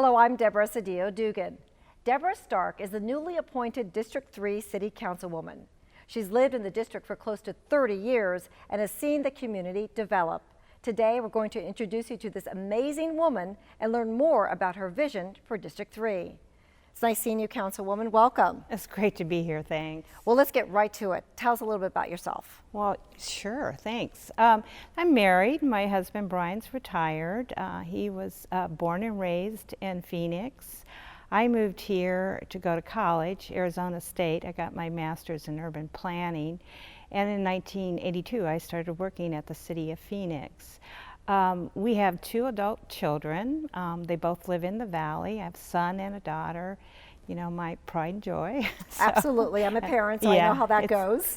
Hello, I'm Deborah Sedillo, Dugan. Deborah Stark is the newly appointed District 3 City Councilwoman. She's lived in the district for close to 30 years and has seen the community develop. Today, we're going to introduce you to this amazing woman and learn more about her vision for District 3. It's nice seeing you, Councilwoman. Welcome. It's great to be here, thanks. Well, let's get right to it. Tell us a little bit about yourself. Well, sure, thanks. I'm married. My husband, Brian's retired. He was born and raised in Phoenix. I moved here to go to college, Arizona State. I got my master's in urban planning. And in 1982, I started working at the city of Phoenix. We have 2 adult children. They both live in the valley. I have a son and a daughter. You know, my pride and joy. So, absolutely. I'm a parent, so yeah, I know how that goes.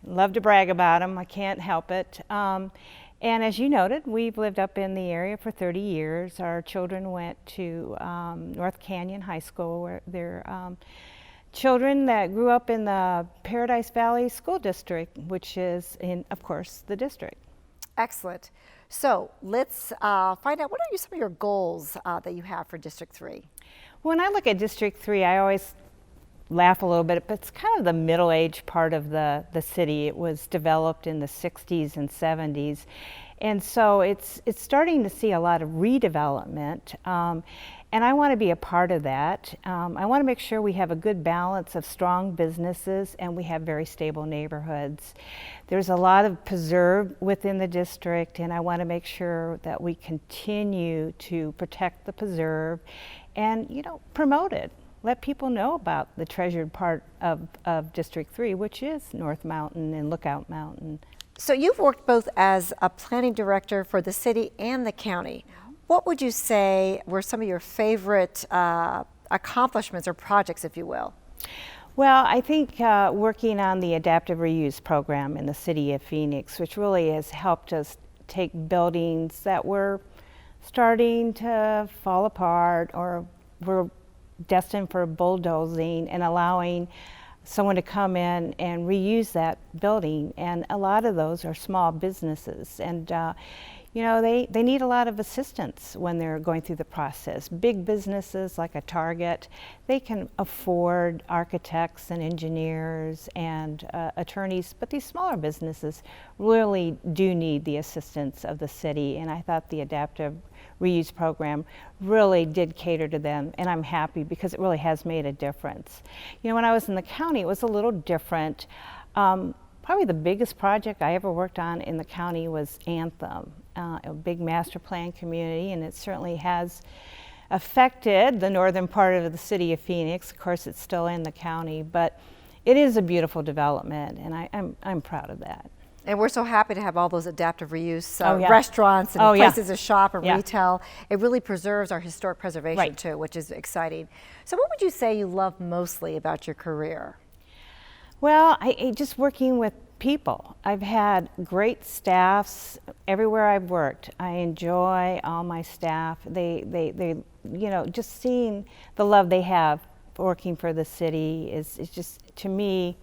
Love to brag about them. I can't help it. And as you noted, we've lived up in the area for 30 years. Our children went to North Canyon High School, where they're children that grew up in the Paradise Valley School District, which is in, of course, the district. Excellent. So let's find out, what are some of your goals that you have for District 3? When I look at District 3, I always laugh a little bit, but it's kind of the middle-aged part of the city. It was developed in the 60s and 70s. And so it's starting to see a lot of redevelopment. And I want to be a part of that. I want to make sure we have a good balance of strong businesses and we have very stable neighborhoods. There's a lot of preserve within the district, and I want to make sure that we continue to protect the preserve and, you know, promote it. Let people know about the treasured part of District 3, which is North Mountain and Lookout Mountain. So you've worked both as a planning director for the city and the county. What would you say were some of your favorite accomplishments or projects, if you will? Well, I think working on the adaptive reuse program in the city of Phoenix, which really has helped us take buildings that were starting to fall apart or were destined for bulldozing and allowing someone to come in and reuse that building. And a lot of those are small businesses, and you know, they need a lot of assistance when they're going through the process. Big businesses like a Target, they can afford architects and engineers and attorneys, but these smaller businesses really do need the assistance of the city, and I thought the adaptive reuse program really did cater to them, and I'm happy because it really has made a difference. You know, when I was in the county, it was a little different. Probably the biggest project I ever worked on in the county was Anthem, a big master plan community, and it certainly has affected the northern part of the city of Phoenix. Of course, it's still in the county, but it is a beautiful development, and I'm proud of that. And we're so happy to have all those adaptive reuse restaurants and places to shop and retail. It really preserves our historic preservation too, which is exciting. So what would you say you love mostly about your career? Well, just working with people. I've had great staffs everywhere I've worked. I enjoy all my staff. They you know, just seeing the love they have working for the city is just, to me,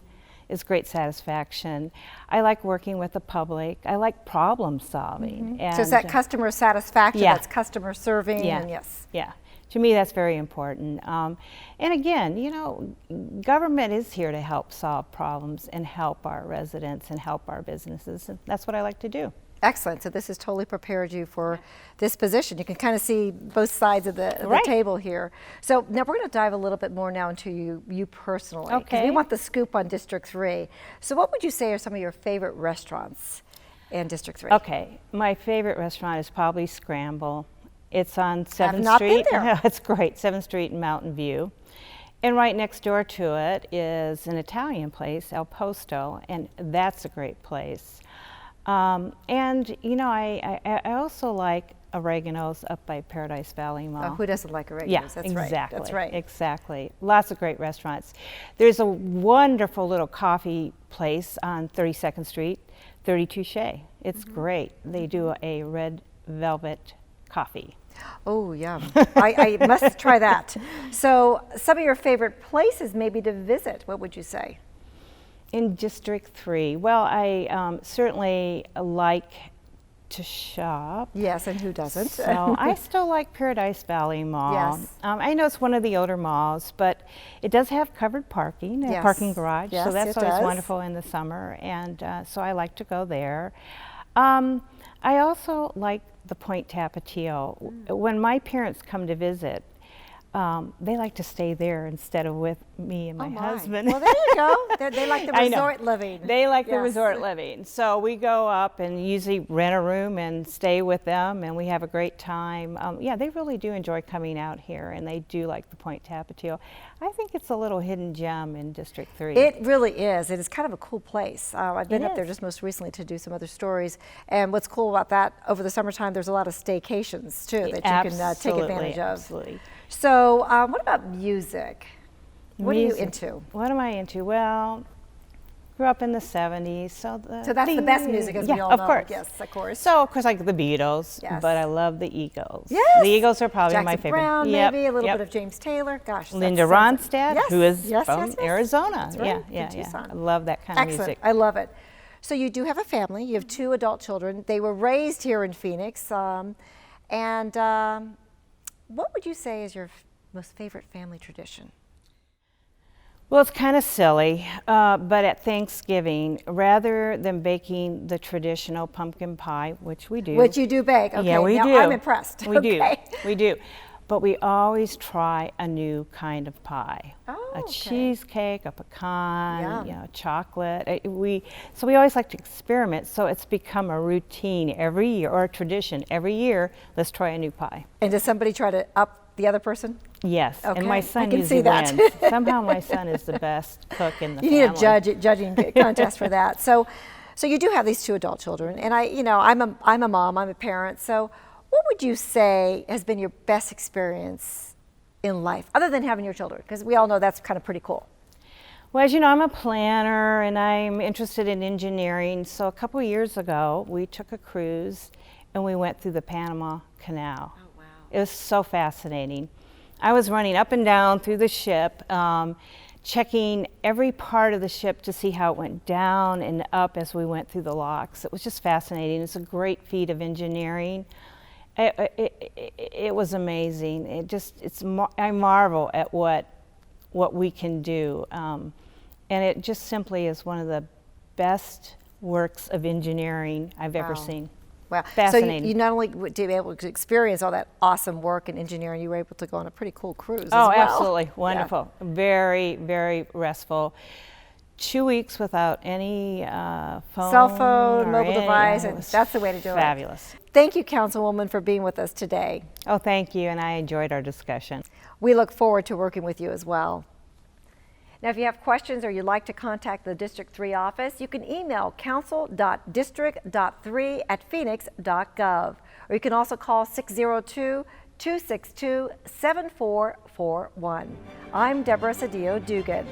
is great satisfaction. I like working with the public. I like problem solving. And so it's that customer satisfaction, that's customer serving, and Yeah. To me, that's very important. And again, you know, government is here to help solve problems and help our residents and help our businesses, and that's what I like to do. Excellent. So this has totally prepared you for this position. You can kind of see both sides of the table here. So now we're going to dive a little bit more now into you personally. Okay. We want the scoop on District 3. So what would you say are some of your favorite restaurants in District 3? Okay. My favorite restaurant is probably Scramble. It's on 7th Street. I've not been there. It's great, 7th Street in Mountain View. And right next door to it is an Italian place, El Posto, and that's a great place. And you know, I also like Oregano's up by Paradise Valley Mall. Oh, who doesn't like Oregano's? Yeah, that's exactly. Right. That's right. Exactly. Lots of great restaurants. There's a wonderful little coffee place on 32nd Street, 32 Shea. It's great. They do a red velvet coffee. Oh, yum. I must try that. So some of your favorite places maybe to visit, what would you say? In District 3, well, I certainly like to shop. Yes, and who doesn't? So I still like Paradise Valley Mall. Yes. I know it's one of the older malls, but it does have covered parking, a Yes. parking garage. Yes, so that's it always does. wonderful in the summer, and so I like to go there. I also like the Point Tapatio. When my parents come to visit, they like to stay there instead of with me and my husband. Well, there you go. They like the I know. resort living. They like the Yes. resort living. So we go up and usually rent a room and stay with them, and we have a great time. Yeah, they really do enjoy coming out here, and they do like the Point Tapatio. I think it's a little hidden gem in District 3. It really is. It is kind of a cool place. I've been It up there is. just most recently to do some other stories. And what's cool about that, over the summertime, there's a lot of staycations, too, that you can take advantage of. Absolutely. So what about music? What are you Music. into? What am I into? Well, grew up in the 70s, so That's the best music, as we all of know. course. Yes, of course. So, of course, like the Beatles, Yes. but I love the Eagles. Yes. The Eagles are probably Jackson my favorite. Brown, Yep, maybe, a little yep. bit of James Taylor. Gosh, that Linda sounds- Ronstadt, Yes, who is yes, from yes, yes. Arizona. That's right, Yeah, from yeah, yeah. Tucson. I love that kind of Excellent. music. I love it. So you do have a family. You have 2 adult children. They were raised here in Phoenix. What would you say is your most favorite family tradition? Well, it's kind of silly, but at Thanksgiving, rather than baking the traditional pumpkin pie, which we do. Which you do bake. Okay, Yeah, we now do. I'm impressed. We Okay. do. We do. But we always try a new kind of pie. Oh, a okay. cheesecake, a pecan, Yum. you know, chocolate. So we always like to experiment. So it's become a routine every year, or a tradition every year. Let's try a new pie. And does somebody try to up the other person? Yes, Okay, and my I son can usually see that. wins. Somehow my son is the best cook in the You family. need a judging contest for that. So you do have these 2 adult children, and I'm a mom, I'm a parent. So what would you say has been your best experience in life, other than having your children? Because we all know that's kind of pretty cool. Well, as you know, I'm a planner and I'm interested in engineering. So a couple of years ago, we took a cruise and we went through the Panama Canal. Oh, wow. It was so fascinating. I was running up and down through the ship, checking every part of the ship to see how it went down and up as we went through the locks. It was just fascinating. It's a great feat of engineering. It was amazing. I marvel at what we can do, and it just simply is one of the best works of engineering I've ever Wow. seen. Wow. Fascinating. So you not only were able to experience all that awesome work in engineering, you were able to go on a pretty cool cruise as Oh, well. absolutely wonderful. Yeah. Very, very restful. 2 weeks without any phone, cell phone, or mobile any- device, it and was that's the way to do it. Fabulous. Thank you, Councilwoman, for being with us today. Oh, thank you, and I enjoyed our discussion. We look forward to working with you as well. Now, if you have questions or you'd like to contact the District 3 office, you can email council.district.3@phoenix.gov, or you can also call 602-262-7441. I'm Deborah Sedillo Dugan.